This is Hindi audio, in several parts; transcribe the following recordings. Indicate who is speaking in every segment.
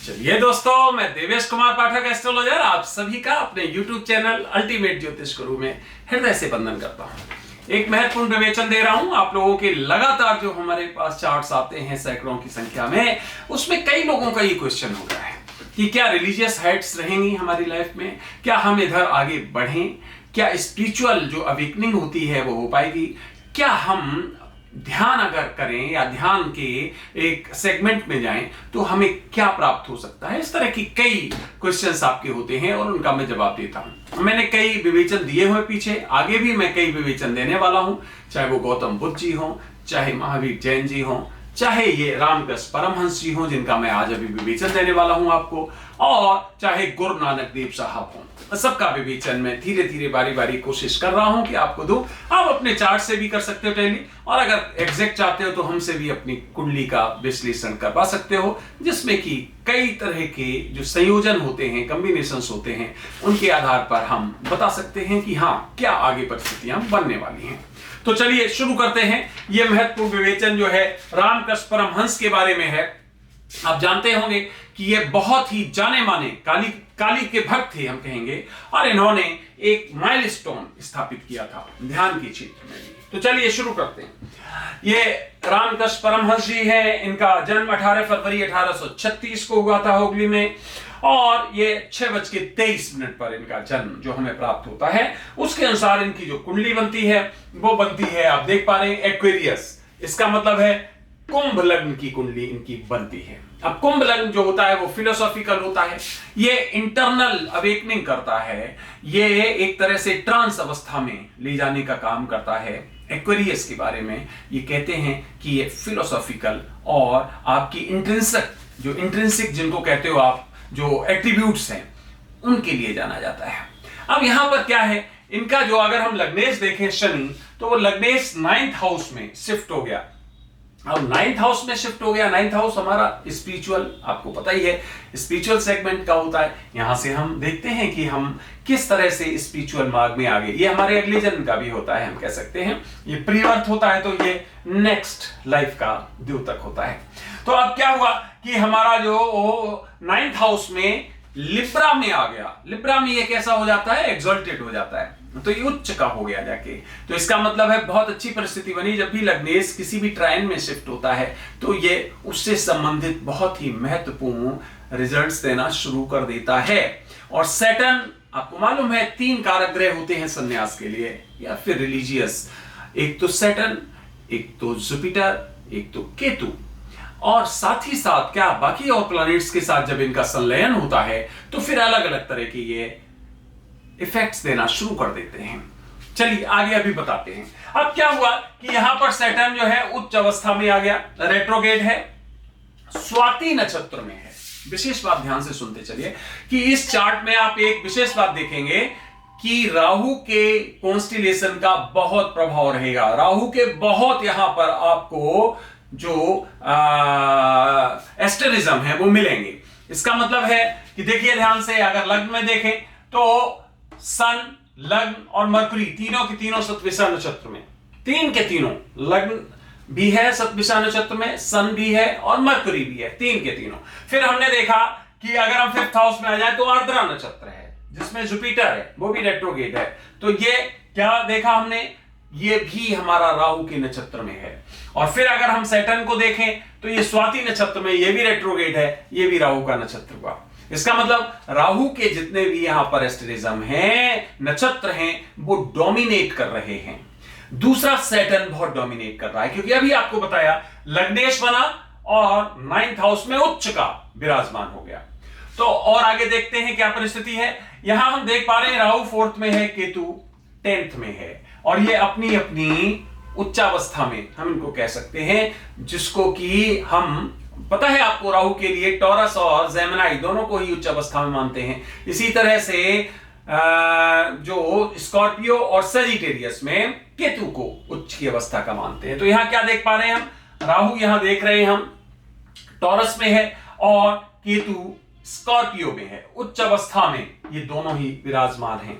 Speaker 1: चलिए दोस्तों, मैं देवेश कुमार पाठक एस्ट्रोलॉजर आप सभी का अपने YouTube चैनल अल्टीमेट ज्योतिष गुरु में हृदय से वंदन करता हूं। एक महत्वपूर्ण विवेचन दे रहा हूं आप लोगों के। लगातार जो हमारे पास चार्ट्स आते हैं सैकड़ों की संख्या में, उसमें कई लोगों का ये क्वेश्चन होता है कि क्या रिलीजियस हाइट्स रहेंगी हमारी लाइफ में, क्या हम इधर आगे बढ़ें, क्या स्पिरिचुअल जो अवेकनिंग होती है वो हो पाएगी, क्या हम ध्यान अगर करें या ध्यान के एक सेगमेंट में जाएं तो हमें क्या प्राप्त हो सकता है। इस तरह की कई क्वेश्चंस आपके होते हैं और उनका मैं जवाब देता हूं। मैंने कई विवेचन दिए हुए पीछे, आगे भी मैं कई विवेचन देने वाला हूं, चाहे वो गौतम बुद्ध जी हो, चाहे महावीर जैन जी हो, चाहे ये रामकृष्ण परमहंस जी हो जिनका मैं आज अभी विवेचन देने वाला हूं आपको, और चाहे गुरु नानक देव साहब हो। सबका विवेचन मैं धीरे धीरे बारी बारी कोशिश कर रहा हूं कि आपको दूं। आप अपने चार्ट से भी कर सकते हो टैली, और अगर एग्जैक्ट चाहते हो तो हमसे भी अपनी कुंडली का विश्लेषण करवा सकते हो, जिसमें कि कई तरह के जो संयोजन होते हैं, कॉम्बिनेशंस होते हैं, उनके आधार पर हम बता सकते हैं कि हाँ क्या आगे परिस्थितियां बनने वाली हैं। तो चलिए शुरू करते हैं। यह महत्वपूर्ण विवेचन जो है रामकृष्ण परमहंस के बारे में है। आप जानते होंगे कि ये बहुत ही जाने माने काली के भक्त थे हम कहेंगे, और इन्होंने एक माइलस्टोन स्थापित किया था ध्यान के क्षेत्र में भी। तो चलिए शुरू करते हैं। ये रामकृष्ण परमहंस जी हैं। इनका जन्म 18 फरवरी 1836 को हुआ था हुगली में, और ये 6:23 पर इनका जन्म जो हमें प्राप्त होता है। उसके अनुसार इनकी जो कुंडली बनती है वो बनती है, आप देख पा रहे हैं, एक्वेरियस। इसका मतलब है कुंभ लग्न की कुंडली इनकी बनती है। अब कुंभ लग्न जो होता है वो फिलोसॉफिकल होता है, ये इंटरनल अवेकनिंग करता है, ये एक तरह से ट्रांस अवस्था में ले जाने का काम करता है। एक्वेरियस के बारे में ये कहते हैं कि ये फिलोसॉफिकल और आपकी इंट्रिंसिक जिनको कहते हो आप, जो एट्रीब्यूट्स हैं उनके लिए जाना जाता है। अब यहां पर क्या है इनका, जो अगर हम लग्नेश देखें शनि, तो वो लग्नेश 9th हाउस में शिफ्ट हो गया। अब 9th हाउस में शिफ्ट हो गया। 9th हाउस हमारा स्पिरिचुअल, आपको पता ही है, स्पिरिचुअल सेगमेंट का होता है। यहां से हम देखते हैं कि हम किस तरह से स्पिरिचुअल मार्ग में आगे, ये हमारे अगले जन्म का भी होता है, हम कह सकते हैं। ये प्रीवर्थ होता है, तो ये नेक्स्ट लाइफ का द्योतक होता है। तो अब क्या हुआ कि हमारा जो 9th हाउस में लिब्रा में आ गया। लिब्रा में ये कैसा हो जाता है, एक्सॉल्टेड हो जाता है, तो ये उच्च का हो गया जाके। तो इसका मतलब है बहुत अच्छी परिस्थिति बनी। जब भी लग्नेश किसी भी ट्राइन में शिफ्ट होता है तो ये उससे संबंधित बहुत ही महत्वपूर्ण रिजल्ट्स देना शुरू कर देता है। और सैटर्न, आपको मालूम है 3 कारक ग्रह होते हैं संन्यास के लिए या फिर रिलीजियस। एक तो सैटर्न, एक तो जुपिटर, एक तो केतु, और साथ ही साथ क्या बाकी और प्लैनेट्स के साथ जब इनका संलयन होता है तो फिर अलग अलग तरह के ये इफेक्ट्स देना शुरू कर देते हैं। चलिए आगे अभी बताते हैं। अब क्या हुआ कि यहां पर सैटर्न जो है उच्च अवस्था में आ गया, रेट्रोगेट है, स्वाति नक्षत्र में है। विशेष बात ध्यान से सुनते चलिए कि इस चार्ट में आप एक विशेष बात देखेंगे कि राहु के कॉन्स्टिलेशन का बहुत प्रभाव रहेगा। राहु के बहुत यहां पर आपको जो एस्टेरिज्म है वो मिलेंगे। इसका मतलब है कि देखिए ध्यान से, अगर लग्न में देखें तो सन, लग्न और मरकुरी तीनों के तीनों सतभिषा नक्षत्र में, 3 के तीनों, लग्न भी है सतभिषा नक्षत्र में, सन भी है और मरकुरी भी है, 3 के तीनों। फिर हमने देखा कि अगर हम 5th हाउस में आ जाए तो आर्द्रा नक्षत्र है जिसमें जुपिटर है, वो भी रेट्रोगेट है। तो ये क्या देखा हमने, ये भी हमारा राहु के नक्षत्र में है। और फिर अगर हम सैटर्न को देखें तो ये स्वाति नक्षत्र में, ये भी रेट्रोगेट है, ये भी राहु का नक्षत्र हुआ। इसका मतलब राहु के जितने भी यहां पर एस्टेरिज्म हैं, नक्षत्र हैं, वो डोमिनेट कर रहे हैं। दूसरा सैटर्न बहुत डोमिनेट कर रहा है, क्योंकि अभी आपको बताया लग्नेश बना और 9th हाउस में उच्च का विराजमान हो गया। तो और आगे देखते हैं क्या परिस्थिति है। यहां हम देख पा रहे हैं राहु 4th में है, केतु 10th में है, और ये अपनी अपनी उच्चावस्था में हम इनको कह सकते हैं, जिसको कि हम, पता है आपको, राहु के लिए टॉरस और जेमिनी दोनों को ही उच्च अवस्था में मानते हैं। इसी तरह से जो स्कॉर्पियो और सजिटेरियस में केतु को उच्च की अवस्था का मानते हैं। तो यहां क्या देख पा रहे हैं हम, राहु यहां देख रहे हैं हम टॉरस में है और केतु स्कॉर्पियो में है, उच्च अवस्था में ये दोनों ही विराजमान हैं।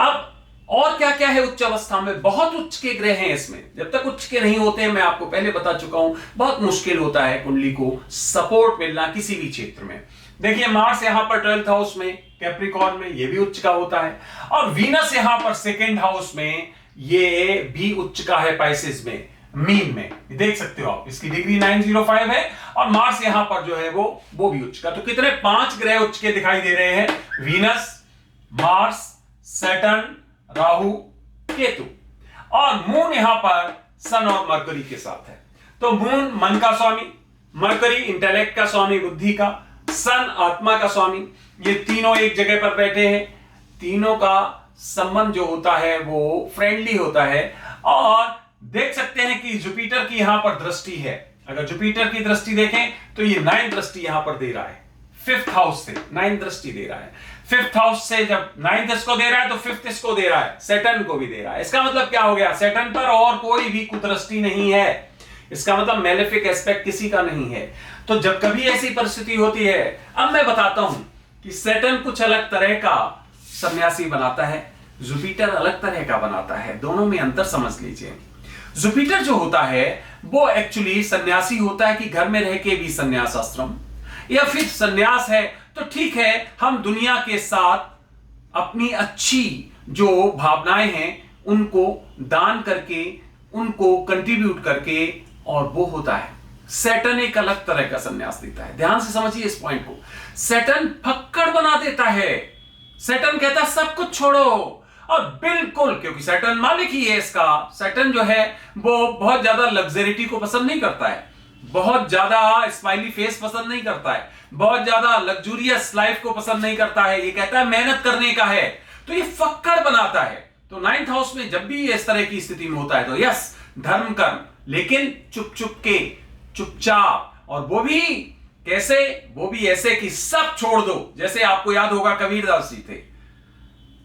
Speaker 1: अब और क्या क्या है उच्च अवस्था में? बहुत उच्च के ग्रह हैं इसमें। जब तक उच्च के नहीं होते हैं, मैं आपको पहले बता चुका हूं, बहुत मुश्किल होता है कुंडली को सपोर्ट मिलना किसी भी क्षेत्र में। देखिए मार्स यहां पर 12th हाउस में कैप्रिकॉर्न में, ये भी उच्च का होता है, और वीनस यहां पर 2nd हाउस में, ये भी उच्च का है पाइसेस में, मीन में। देख सकते हो आप, इसकी डिग्री 905 है, और मार्स यहां पर जो है वो भी उच्च का। तो कितने 5 ग्रह उच्च के दिखाई दे रहे हैं? Venus, Mars, Saturn, Rahu, Ketu, और मून यहां पर सन और मरकरी के साथ है। तो मून मन का स्वामी, मरकरी इंटेलेक्ट का स्वामी, बुद्धि का, सन आत्मा का स्वामी, ये तीनों एक जगह पर बैठे हैं। तीनों का संबंध जो होता है वो फ्रेंडली होता है। और देख सकते हैं कि जुपिटर की यहां पर दृष्टि है। अगर जुपिटर की दृष्टि देखें तो ये 9th दृष्टि यहां पर दे रहा है, 5th हाउस से 9th दृष्टि दे रहा है। 5th हाउस से जब 9th इसको दे रहा है तो 5th इसको दे रहा है, सैटर्न को भी दे रहा है। इसका मतलब क्या हो गया? सैटर्न पर और कोई भी कुदृष्टि नहीं है। इसका मतलब मेलेफिक एस्पेक्ट किसी का नहीं है। तो जब कभी ऐसी परिस्थिति होती है, अब मैं बताता हूं कि सैटर्न कुछ अलग तरह का सन्यासी बनाता है, जुपिटर अलग तरह का बनाता है। दोनों में अंतर समझ लीजिए। जुपिटर जो होता है वो एक्चुअली सन्यासी होता है कि घर में रह के भी सन्यास आश्रम, या फिर सन्यास है तो ठीक है, हम दुनिया के साथ अपनी अच्छी जो भावनाएं हैं उनको दान करके, उनको कंट्रीब्यूट करके, और वो होता है। सैटर्न एक अलग तरह का सन्यास देता है। ध्यान से समझिए इस पॉइंट को। सैटर्न फक्कड़ बना देता है। सैटर्न कहता है सब कुछ छोड़ो, और बिल्कुल, क्योंकि सैटर्न मालिक ही है इसका। सैटर्न जो है वो बहुत ज्यादा लग्जरिटी को पसंद नहीं करता है, बहुत ज्यादा स्माइली फेस पसंद नहीं करता है, बहुत ज्यादा लग्जूरियस लाइफ को पसंद नहीं करता है। ये कहता है मेहनत करने का है, तो ये फक्कड़ बनाता है। तो 9th हाउस में जब भी इस तरह की स्थिति में होता है तो यस, धर्म कर्म, लेकिन चुप चुप के, चुपचाप, और वो भी कैसे? वो भी ऐसे कि सब छोड़ दो। जैसे आपको याद होगा कबीरदास जी थे,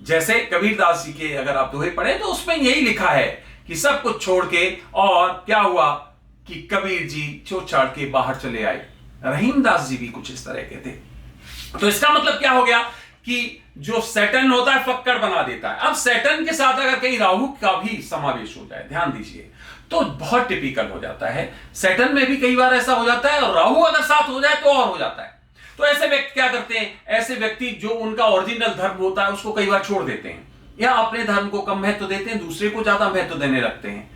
Speaker 1: जैसे कबीरदास जी के अगर आप दोहे पढ़े तो उसमें यही लिखा है कि सब कुछ छोड़ के, और क्या हुआ कि कबीर जी छोड़ छाड़ के बाहर चले आए। रहीमदास जी भी कुछ इस तरह के थे। तो इसका मतलब क्या हो गया कि जो सैटर्न होता है फक्कड़ बना देता है। अब सैटर्न के साथ अगर कहीं राहु का भी समावेश हो जाए, ध्यान दीजिए, तो बहुत टिपिकल हो जाता है। सैटर्न में भी कई बार ऐसा हो जाता है, और राहु अगर साथ हो जाए तो और हो जाता है। तो ऐसे व्यक्ति क्या करते हैं? ऐसे व्यक्ति जो उनका ओरिजिनल धर्म होता है उसको कई बार छोड़ देते हैं, या अपने धर्म को कम महत्व देते हैं, दूसरे को ज्यादा महत्व देने लगते हैं।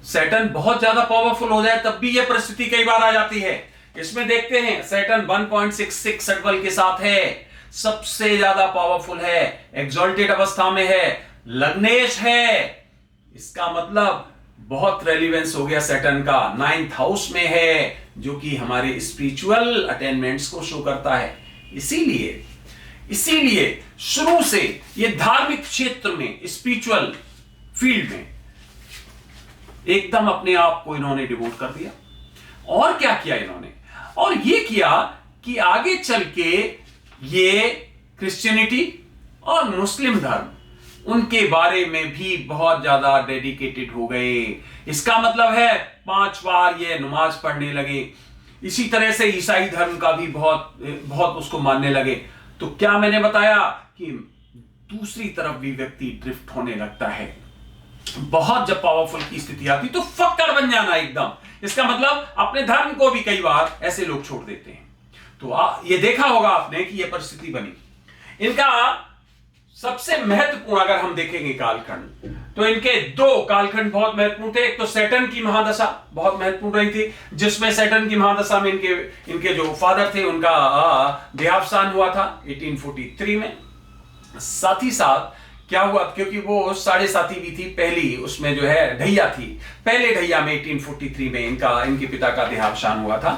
Speaker 1: सैटर्न बहुत ज्यादा पावरफुल हो जाए तब भी यह परिस्थिति कई बार आ जाती है। इसमें देखते हैं सैटर्न 1.66 सटबल के साथ है, सबसे ज्यादा पावरफुल है, एक्सॉल्टेड अवस्था में है, लग्नेश है। इसका मतलब बहुत रेलिवेंस हो गया सैटर्न का। 9th हाउस में है, जो कि हमारे स्पिरिचुअल अटेनमेंट्स को शो करता है। इसीलिए शुरू से ये धार्मिक क्षेत्र में, स्पिरिचुअल फील्ड में एकदम अपने आप को इन्होंने डिवोट कर दिया। और क्या किया इन्होंने? और ये किया कि आगे चल के ये क्रिश्चियनिटी और मुस्लिम धर्म, उनके बारे में भी बहुत ज्यादा डेडिकेटेड हो गए। इसका मतलब है 5 बार ये नमाज पढ़ने लगे। इसी तरह से ईसाई धर्म का भी बहुत उसको मानने लगे। तो क्या मैंने बताया कि दूसरी तरफ भी व्यक्ति ड्रिफ्ट होने लगता है। बहुत जब पावरफुल की स्थिति आती तो फक्कड़ बन जाना एकदम। इसका मतलब अपने धर्म को भी कई बार ऐसे लोग छोड़ देते हैं। तो ये देखा होगा आपने कि यह परिस्थिति बनी। इनका सबसे महत्वपूर्ण अगर हम देखेंगे कालखंड, तो इनके 2 कालखंड बहुत महत्वपूर्ण थे। एक तो सैटर्न की महादशा बहुत महत्वपूर्ण रही थी, जिसमें सैटर्न की महादशा में इनके जो फादर थे उनका देहावसान हुआ था 1843 में। साथ ही साथ क्या हुआ, क्योंकि वो 7.5 भी थी, पहली उसमें जो है ढैया थी, पहले ढैया में 1843 में इनके पिता का देहावसान हुआ था।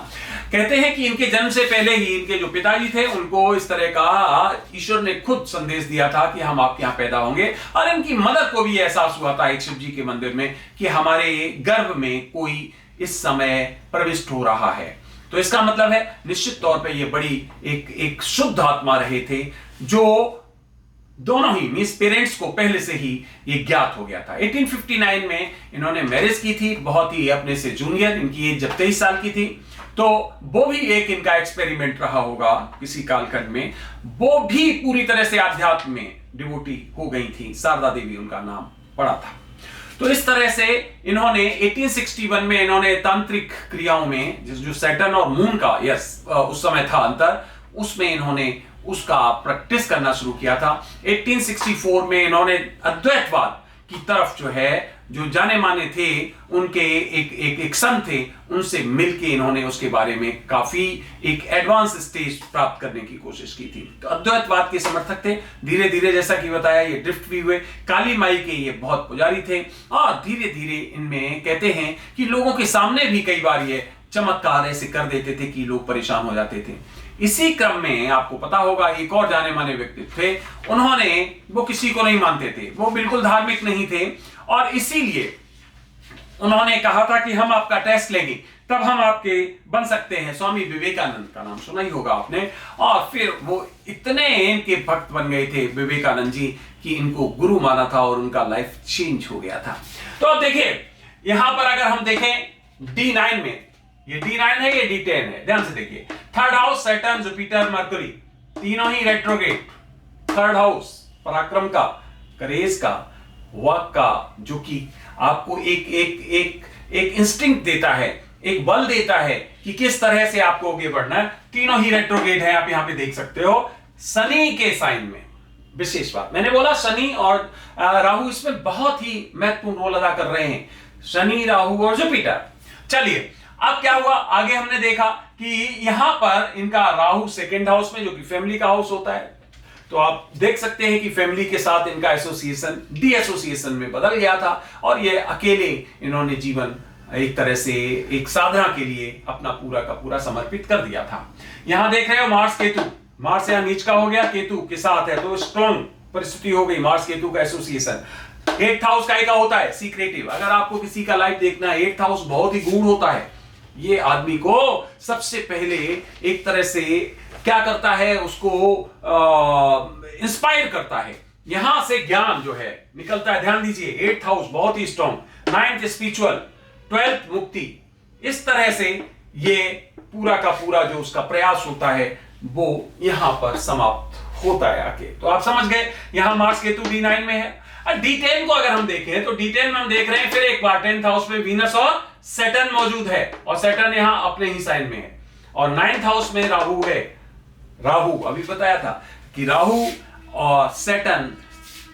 Speaker 1: कहते हैं कि इनके जन्म से पहले ही इनके जो पिताजी थे उनको इस तरह का ईश्वर ने खुद संदेश दिया था कि हम आपके यहाँ पैदा होंगे। और इनकी मदर को भी एहसास हुआ था एक शिव जी के मंदिर में कि हमारे गर्भ में कोई इस समय प्रविष्ट हो रहा है। तो इसका मतलब है निश्चित तौर पर यह बड़ी एक शुद्ध आत्मा रहे थे, जो दोनों ही मींस पेरेंट्स को पहले से ही ये ज्ञात हो गया था। 1859 में इन्होंने मैरिज की थी, बहुत ही अपने से जूनियर, इनकी एज जब 23 साल की थी। तो वो भी एक इनका एक्सपेरिमेंट रहा होगा किसी कालखंड में। वो भी पूरी तरह से आध्यात्म में डिवोटी हो गई थी, शारदा देवी उनका नाम पड़ा था। तो इस तरह से इन्होंने 1861 में इन्होंने तांत्रिक क्रियाओं में जो सैटर्न और मून का उस समय था अंतर, उसमें इन्होंने उसका प्रैक्टिस करना शुरू किया था। 1864 में इन्होंने अद्वैतवाद की तरफ जो जाने माने थे उनके एक संत थे, उनसे मिलके इन्होंने उसके बारे में काफी एक एडवांस स्टेज प्राप्त करने की कोशिश की थी। तो अद्वैतवाद के समर्थक थे। धीरे धीरे जैसा कि बताया ये ड्रिफ्ट भी हुए। काली माई के ये बहुत पुजारी थे और धीरे धीरे इनमें कहते हैं कि लोगों के सामने भी कई बार ये चमत्कार ऐसे कर देते थे कि लोग परेशान हो जाते थे। इसी क्रम में आपको पता होगा एक और जाने माने व्यक्ति थे, वो किसी को नहीं मानते थे, वो बिल्कुल धार्मिक नहीं थे और इसीलिए उन्होंने कहा था कि हम आपका टेस्ट लेंगे तब हम आपके बन सकते हैं। स्वामी विवेकानंद का नाम सुना ही होगा आपने। और फिर वो इतने इनके भक्त बन गए थे विवेकानंद जी कि इनको गुरु माना था और उनका लाइफ चेंज हो गया था। तो अब देखिए यहां पर अगर हम देखें D9 में, ये D9 है, ये D10 है, ध्यान से देखिए। Third house Saturn, Jupiter, mercury तीनों ही रेट्रोग्रेड। थर्ड हाउस पराक्रम का, करेज का, वर्क का, जो कि आपको एक इंस्टिंक्ट देता है, एक बल देता है कि किस तरह से आपको आगे बढ़ना है। तीनों ही रेट्रोग्रेड है, आप यहां पे देख सकते हो। शनि के साइन में विशेष बात, मैंने बोला शनि और राहु इसमें बहुत ही महत्वपूर्ण रोल अदा कर रहे हैं, शनि, राहु और जुपिटर। चलिए अब क्या हुआ, आगे हमने देखा कि यहां पर इनका राहु सेकंड हाउस में, जो कि फैमिली का हाउस होता है। तो आप देख सकते हैं कि फैमिली के साथ इनका एसोसिएशन डी एसोसिएशन में बदल गया था और ये अकेले इन्होंने जीवन एक तरह से एक साधना के लिए अपना पूरा का पूरा समर्पित कर दिया था। यहां देख रहे हो मार्स केतु, मार्स यहां नीच का हो गया, केतु के साथ है, तो स्ट्रॉन्ग परिस्थिति हो गई मार्स केतु का एसोसिएशन। 8th हाउस का होता है सीक्रेटिव। अगर आपको किसी का लाइफ देखना है, 8th हाउस बहुत ही गूढ़ होता है। ये आदमी को सबसे पहले एक तरह से क्या करता है, उसको इंस्पायर करता है, यहां से ज्ञान जो है निकलता है। ध्यान दीजिए 8th हाउस बहुत ही स्ट्रॉन्ग, 9th स्पिरिचुअल, 12th मुक्ति। इस तरह से ये पूरा का पूरा जो उसका प्रयास होता है वो यहां पर समाप्त होता है आके। तो आप समझ गए, यहां मार्स केतु D9 में है। और D10 को अगर हम देखें तो D10 में हम देख रहे हैं फिर एक बार 10th हाउस में वीनस और सैटर्न मौजूद है और सैटर्न यहां अपने ही साइन में है। और 9th हाउस में राहु है। राहु अभी बताया था कि राहु और सैटर्न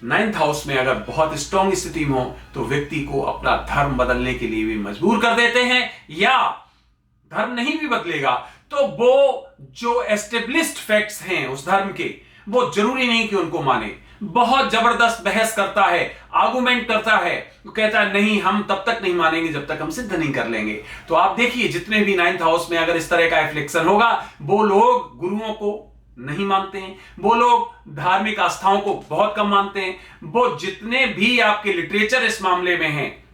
Speaker 1: 9th हाउस में अगर बहुत स्ट्रॉन्ग स्थिति में हो तो व्यक्ति को अपना धर्म बदलने के लिए भी मजबूर कर देते हैं, या धर्म नहीं भी बदलेगा तो वो जो एस्टेब्लिश्ड फैक्ट्स हैं उस धर्म के, वो जरूरी नहीं कि उनको माने। बहुत जबरदस्त बहस करता है, आर्गुमेंट करता है, वो कहता है नहीं हम तब तक नहीं मानेंगे जब तक हम सिद्ध नहीं कर लेंगे। तो आप देखिए जितने भी 9th हाउस में अगर इस तरह का एफ्लिक्शन होगा, वो लोग गुरुओं को नहीं मानते हैं, वो लोग धार्मिक आस्थाओं को बहुत कम मानते हैं, वो जितने भी आपके लिटरेचर इस मामले में हैं,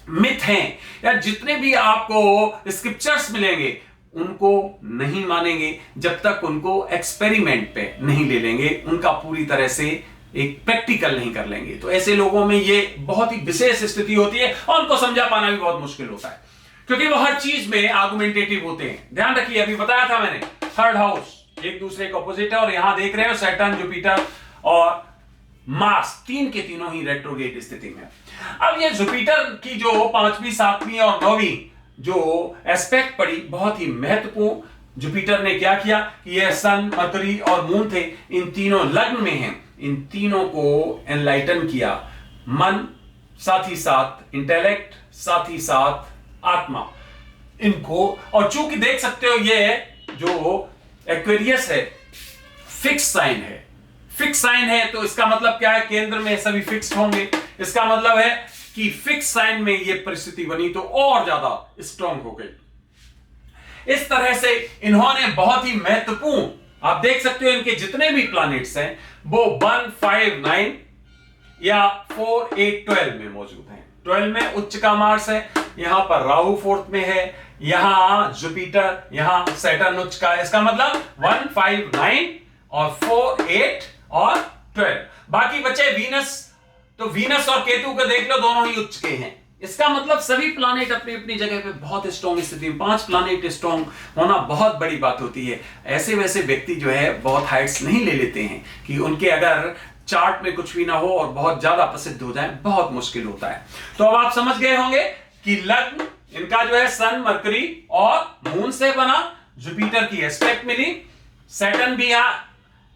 Speaker 1: मिथ हैं, या जितने भी आपको स्क्रिप्चर्स मिलेंगे उनको नहीं मानेंगे जब तक उनको एक्सपेरिमेंट पे नहीं ले लेंगे, उनका पूरी तरह से एक प्रैक्टिकल नहीं कर लेंगे। तो ऐसे लोगों में ये बहुत ही विशेष स्थिति होती है और उनको समझा पाना भी बहुत मुश्किल होता है, क्योंकि वो हर चीज में आर्गुमेंटेटिव होते हैं। ध्यान रखिए, अभी बताया था मैंने, थर्ड हाउस एक दूसरे के ऑपोजिट है और यहां देख रहे हो सैटर्न, जुपिटर और मार्स, तीन के तीनों ही रेट्रोग्रेड स्थिति में। अब ये जुपिटर की जो 5वीं, 7वीं और 9वीं जो एस्पेक्ट पड़ी, बहुत ही महत्वपूर्ण। जुपिटर ने क्या किया कि ये सन, मरकरी और मून थे, इन तीनों लग्न में हैं, इन तीनों को एनलाइटन किया। मन साथ ही साथ इंटेलेक्ट, साथ ही साथ आत्मा, इनको। और चूंकि देख सकते हो ये जो एक्वेरियस है फिक्स साइन है, फिक्स साइन है, तो इसका मतलब क्या है, केंद्र में सभी फिक्स्ड होंगे। इसका मतलब है कि फिक्स साइन में ये परिस्थिति बनी तो और ज्यादा स्ट्रांग हो गई। इस तरह से इन्होंने बहुत ही महत्वपूर्ण, आप देख सकते हो इनके जितने भी प्लैनेट्स हैं वो 1, 5, 9 या 4, 8, 12 में मौजूद हैं। 12 में उच्च का मार्स है, यहां पर राहु 4th में है, यहां जुपिटर, यहां सैटर्न उच्च का है। इसका मतलब 1, 5, 9 और 4, 8 और 12। बाकी बचे वीनस, तो वीनस और केतु को देख लो, दोनों ही उच्च के हैं। इसका मतलब सभी प्लैनेट अपनी अपनी जगह पे बहुत स्ट्रॉन्ग स्थिति में, 5 प्लैनेट स्ट्रॉन्ग होना बहुत बड़ी बात होती है। ऐसे वैसे व्यक्ति जो है बहुत हाइट्स नहीं ले लेते हैं कि उनके अगर चार्ट में कुछ भी ना हो और बहुत ज्यादा प्रसिद्ध हो जाए, बहुत मुश्किल होता है। तो अब आप समझ गए होंगे कि लग्न इनका जो है सन, मरकरी और मून से बना, जुपिटर की एस्पेक्ट मिली, सैटर्न भी यहां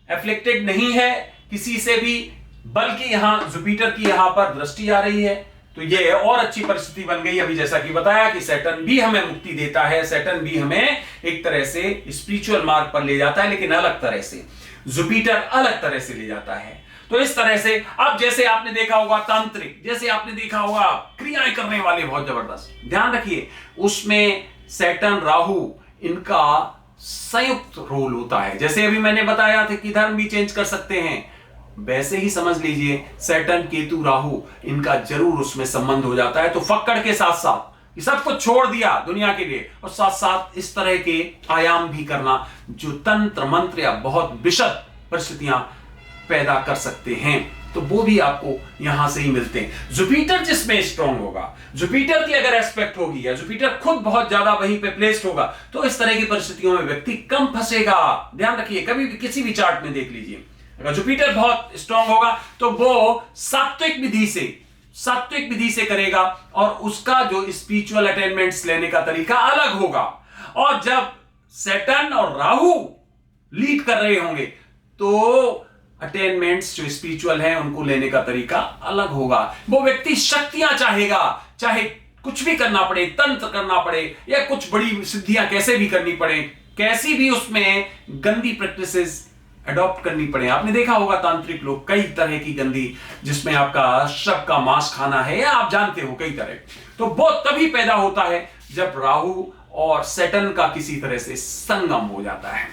Speaker 1: एफ्लिक्टेड नहीं है किसी से भी, बल्कि यहां जुपिटर की यहां पर दृष्टि आ रही है, तो ये और अच्छी परिस्थिति बन गई। अभी जैसा कि बताया कि सैटर्न भी हमें मुक्ति देता है, सैटर्न भी हमें एक तरह से स्पिरिचुअल मार्ग पर ले जाता है, लेकिन अलग तरह से। जुपिटर अलग तरह से ले जाता है। तो इस तरह से अब जैसे आपने देखा होगा तांत्रिक, जैसे आपने देखा होगा क्रियाएं करने वाले बहुत जबरदस्त, ध्यान रखिए उसमें सैटर्न राहु इनका संयुक्त रोल होता है। जैसे अभी मैंने बताया था कि धर्म भी चेंज कर सकते हैं, वैसे ही समझ लीजिए सैटर्न, केतु, राहु इनका जरूर उसमें संबंध हो जाता है। तो फक्कड़ के साथ साथ ये सब कुछ छोड़ दिया दुनिया के लिए, और साथ साथ इस तरह के आयाम भी करना जो तंत्र मंत्र या बहुत विशद परिस्थितियां पैदा कर सकते हैं, तो वो भी आपको यहां से ही मिलते हैं। जुपिटर जिसमें स्ट्रांग होगा, जुपिटर की अगर एस्पेक्ट होगी या जुपिटर खुद बहुत ज्यादा वहीं पे प्लेस्ड होगा, तो इस तरह की परिस्थितियों में व्यक्ति कम फंसेगा। ध्यान रखिए, कभी भी किसी भी चार्ट में देख लीजिए, अगर जुपिटर बहुत स्ट्रांग होगा तो वो सात्विक विधि से करेगा, और उसका जो स्पिरिचुअल अटेनमेंट्स लेने का तरीका अलग होगा। और जब सैटर्न और राहु लीड कर रहे होंगे तो अटेनमेंट्स जो स्पिरिचुअल हैं उनको लेने का तरीका अलग होगा। वो व्यक्ति शक्तियां चाहेगा, चाहे कुछ भी करना पड़े, तंत्र करना पड़े या कुछ बड़ी सिद्धियां कैसे भी करनी पड़े, कैसी भी उसमें गंदी प्रैक्टिसेस अडॉप्ट करनी पड़े। आपने देखा होगा तांत्रिक लोग कई तरह की गंदी, जिसमें आपका शव का मांस खाना है या आप जानते हो कई तरह, तो वो तभी पैदा होता है जब राहु और सैटर्न का किसी तरह से संगम हो जाता है।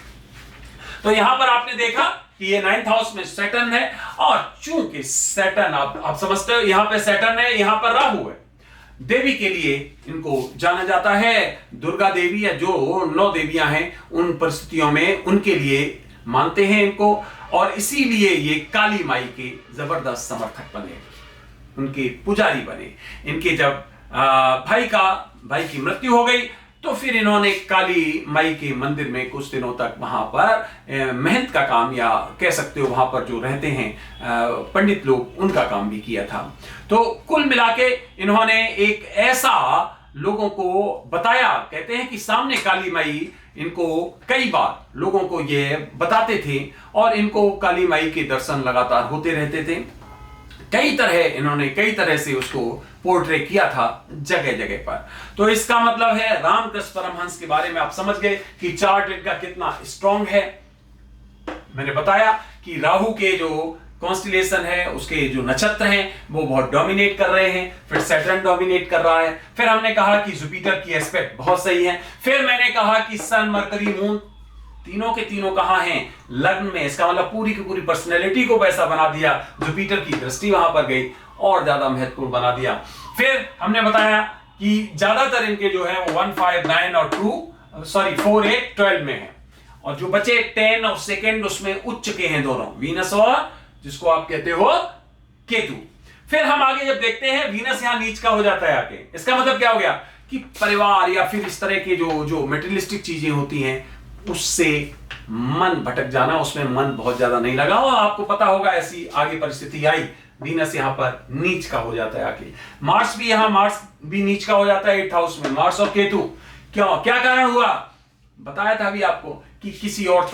Speaker 1: तो यहां पर आपने देखा कि ये 9th हाउस में सैटर्न है, और चूंकि सैटर्न आप समझते हो यहां पे सैटर्न है, यहां पर राहु है, देवी के लिए इनको जाना जाता है, दुर्गा देवी या जो 9 देवियां हैं उन परिस्थितियों में उनके लिए मानते हैं इनको, और इसीलिए ये काली माई के जबरदस्त समर्थक बने, उनके पुजारी बने। इनके जब भाई की मृत्यु हो गई तो फिर इन्होंने काली माई के मंदिर में कुछ दिनों तक वहां पर मेहनत का काम, या कह सकते हो वहां पर जो रहते हैं पंडित लोग, उनका काम भी किया था। तो कुल मिला के इन्होंने एक ऐसा लोगों को बताया, कहते हैं कि सामने काली माई इनको कई बार लोगों को ये बताते थे, और इनको काली माई के दर्शन लगातार होते रहते थे। इन्होंने कई तरह से उसको पोर्ट्रे किया था जगह जगह पर। तो इसका मतलब है रामकृष्ण परमहंस के बारे में आप समझ गए कि चार्ट इनका कितना स्ट्रांग है। मैंने बताया कि राहु के जो कॉन्स्टिलेशन है, उसके जो नक्षत्र हैं वो बहुत डोमिनेट कर रहे हैं, फिर सैटर्न डोमिनेट कर रहा है, फिर हमने कहा कि जुपिटर की एस्पेक्ट बहुत सही है, फिर मैंने कहा कि सन, मरकरी, मून तीनों के तीनों कहां हैं, लग्न में। इसका मतलब पूरी की पूरी पर्सनैलिटी को वैसा बना दिया, जुपिटर की दृष्टि वहां पर गई और ज्यादा महत्वपूर्ण बना दिया। फिर हमने बताया कि ज्यादातर इनके जो है वो 1, 5, 9 और 4, 8, 12 में है, और जो बचे 10 और सेकंड उसमें उच्च के हैं दोनों, वीनस और जिसको आप कहते हो केतु। फिर हम आगे जब देखते हैं वीनस यहां नीच का हो जाता है आके, इसका मतलब क्या हो गया कि परिवार या फिर इस तरह के जो मेटेरियलिस्टिक चीजें होती हैं उससे मन भटक जाना, उसमें मन बहुत ज्यादा नहीं लगा। और आपको पता होगा ऐसी आगे परिस्थिति आई, वीनस यहां पर नीच का हो जाता है आके। मार्स भी नीच का हो जाता है 8th हाउस में, मार्स और केतु। क्यों, क्या कारण हुआ, बताया था अभी आपको कि किसी और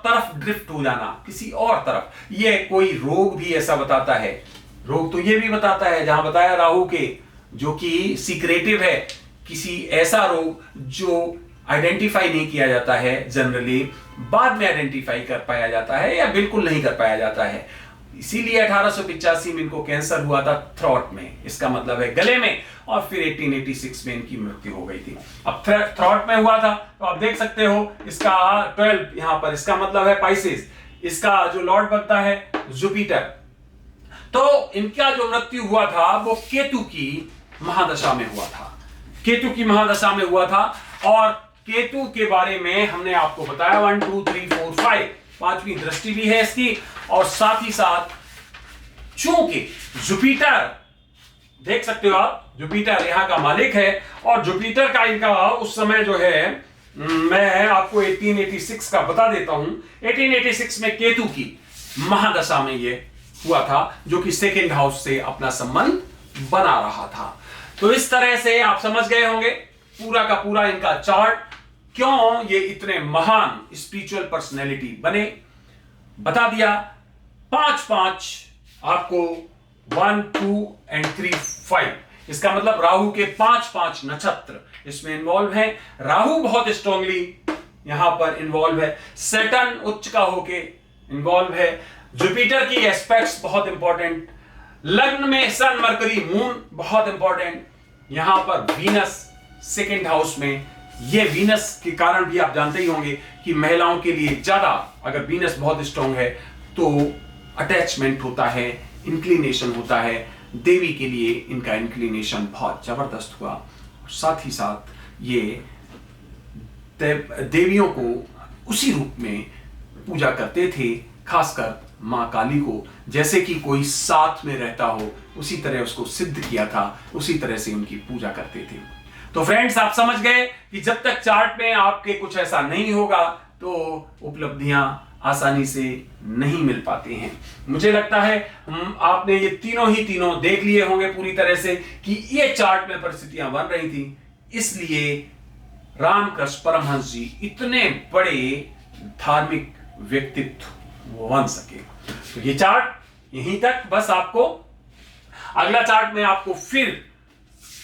Speaker 1: तरफ ड्रिफ्ट हो जाना, किसी और तरफ। ये कोई रोग भी ऐसा बताता है, रोग तो ये भी बताता है जहां बताया राहु के, जो कि सीक्रेटिव है, किसी ऐसा रोग जो आइडेंटिफाई नहीं किया जाता है जनरली, बाद में आइडेंटिफाई कर पाया जाता है या बिल्कुल नहीं कर पाया जाता है। इसीलिए 1885 में इनको कैंसर हुआ था थ्रॉट में, इसका मतलब है गले में, और फिर 1886 में इनकी मृत्यु हो गई थी। अब थ्रॉट में हुआ था तो आप देख सकते हो इसका 12 यहां पर, इसका मतलब है पाइसेस, इसका जो लॉर्ड बनता है जुपिटर। तो इनका जो मृत्यु हुआ था वो केतु की महादशा में हुआ था, केतु की महादशा में हुआ था। और केतु के बारे में हमने आपको बताया 1, 2, 3, 4, 5, 5वीं दृष्टि भी है इसकी, और साथ ही साथ चूंकि जुपिटर देख सकते हो आप, जुपिटर यहां का मालिक है, और जुपिटर का इनका उस समय जो है, मैं आपको 1886 का बता देता हूं। 1886 में केतु की महादशा में ये हुआ था, जो कि सेकेंड हाउस से अपना संबंध बना रहा था। तो इस तरह से आप समझ गए होंगे पूरा का पूरा इनका चार्ट, क्यों ये इतने महान स्पिरिचुअल पर्सनैलिटी बने, बता दिया। 5-5 आपको 1, 2 and 3, 5, इसका मतलब राहु के 5-5 नक्षत्र इसमें इन्वॉल्व हैं। राहु बहुत स्ट्रांगली यहां पर इन्वॉल्व है, सैटर्न उच्च का होके इन्वॉल्व है, जुपिटर की एस्पेक्ट्स बहुत इंपॉर्टेंट, लग्न में सन मरकरी मून बहुत इंपॉर्टेंट, यहां पर वीनस सेकेंड हाउस में। ये वीनस के कारण भी आप जानते ही होंगे कि महिलाओं के लिए ज्यादा अगर वीनस बहुत स्ट्रांग है तो अटैचमेंट होता है, इंक्लिनेशन होता है। देवी के लिए इनका इंक्लिनेशन बहुत जबरदस्त हुआ। साथ ही साथ ये देवियों को उसी रूप में पूजा करते थे, खासकर मां काली को, जैसे कि कोई साथ में रहता हो, उसी तरह उसको सिद्ध किया था, उसी तरह से उनकी पूजा करते थे। तो फ्रेंड्स, आप समझ गए कि जब तक चार्ट में आपके कुछ ऐसा नहीं होगा तो उपलब्धियां आसानी से नहीं मिल पाती हैं। मुझे लगता है आपने ये तीनों देख लिए होंगे पूरी तरह से कि ये चार्ट में परिस्थितियां बन रही थी, इसलिए रामकृष्ण परमहंस जी इतने बड़े धार्मिक व्यक्तित्व बन सके। तो ये चार्ट यहीं तक, बस आपको अगला चार्ट में आपको फिर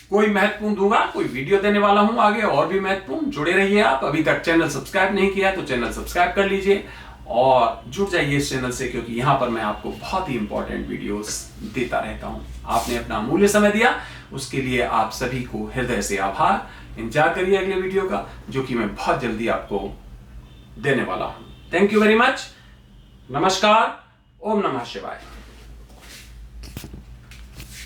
Speaker 1: कोई महत्वपूर्ण दूंगा, कोई वीडियो देने वाला हूं आगे और भी महत्वपूर्ण। जुड़े रहिए आप। अभी तक चैनल सब्सक्राइब नहीं किया तो चैनल सब्सक्राइब कर लीजिए और जुड़ जाइए इस चैनल से, क्योंकि यहां पर मैं आपको बहुत ही इंपॉर्टेंट वीडियोस देता रहता हूं। आपने अपना अमूल्य समय दिया, उसके लिए आप सभी को हृदय से आभार। इंतजार करिए अगले वीडियो का, जो कि मैं बहुत जल्दी आपको देने वाला हूं। Thank you very much. नमस्कार। ओम नमः शिवाय।